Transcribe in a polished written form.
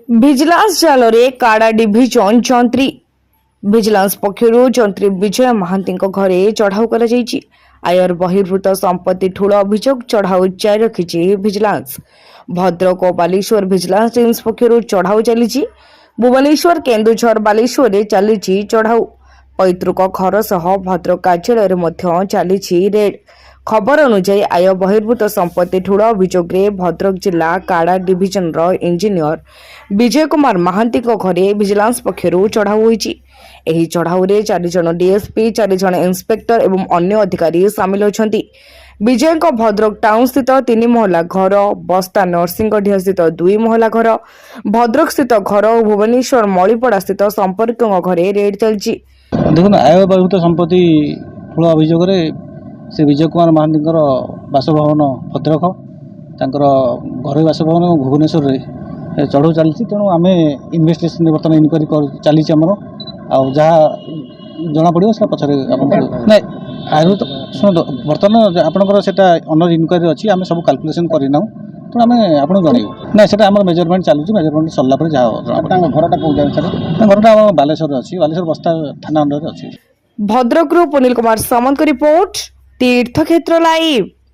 Vigilance ଜାଲରେ କାଡା division ଯନ୍ତ୍ରୀ vigilance ପକ୍ଷରୁ ଯନ୍ତ୍ରୀ ବିଜୟ ମହାନ୍ତିଙ୍କ ଘରେ ଚଢାଉ କରାଯାଇଛି। ଆୟର ବହିର୍ଭୂତ ସମ୍ପତ୍ତି ଠୁଳ ଅଭିଯୋଗ ଚଢାଉ ଜାରି ରଖିଛି ଭିଜିଲାନ୍ସ। ଭଦ୍ରକ ଓ ବାଲେଶ୍ୱର ଭିଜିଲାନ୍ସ ଟିମ୍ସ ପକ୍ଷରୁ ଚଢାଉ ଚାଲିଛି। ଭୁବନେଶ୍ୱର, କେନ୍ଦୁଝର, ବାଲେଶ୍ୱରରେ ଚାଲିଛି ଚଢାଉ। ପୈତୃକ ଘର ସହ ଭଦ୍ରକ କାର୍ଯ୍ୟାଳୟରେ ମଧ୍ୟ ଚାଲିଛି ରେଡ୍। ଖବର ଅନୁଯାୟୀ ଆୟ ବହିର୍ଭୂତ ସମ୍ପତ୍ତି ଠୁଳ ଅଭିଯୋଗରେ ଭଦ୍ରକ ଜିଲ୍ଲା କାଡା ଡିଭିଜନର ଇଞ୍ଜିନିୟର ବିଜୟ କୁମାର ମହାନ୍ତିଙ୍କ ଘରେ ଭିଜିଲାନ୍ସ ପକ୍ଷରୁ ଚଢାଉ ହୋଇଛି। ଏହି ଚଢାଉରେ 4 ଜଣ ଡିଏସ୍ପି, 4 ଜଣ ଇନ୍ସପେକ୍ଟର ଏବଂ ଅନ୍ୟ ଅଧିକାରୀ ସାମିଲ ଅଛନ୍ତି। ବିଜୟଙ୍କ ଭଦ୍ରକ ଟାଉନ ସ୍ଥିତ 3 ମହଲା ଘର, ବସ୍ତା ନରସିଂହଡିହା ସ୍ଥିତ 2 ମହଲା ଘର, ଭଦ୍ରକ ସ୍ଥିତ ଘର ଓ ଭୁବନେଶ୍ୱର ମଳିପଡା ସ୍ଥିତ ସମ୍ପର୍କୀୟଙ୍କ ଘରେ ରେଡ୍ ଚାଲିଛି। देखो आय बहिर्भूत संपत्ति ठूल अभियोग से विजय कुमार महांती बासभवन भद्रक तर घर बासभवन भुवनेश्वर चढ़ऊ चलती तेणु आम इन्वेस्टिगेशन बर्तमान इनक्वारी चली आमर जहाँ जना पड़ो से पचर ना आयुर्वेद शुणु बर्तमान आपंकर से अनर इनक्वारी अच्छी आम सब कैलकुलेसन करना तेणु आम आपको जनइबू ना से मेजरमेंट चलुची मेजरमेंट सरला जहाँ घरटा कौ जगह घरटा बालेश्वर अच्छी बालेश्वर बस्ता थाना अंडर अच्छी। भद्रकରୁ पुनील कुमार सामंत रिपोर्ट तीर्थक्षेत्र लाइव।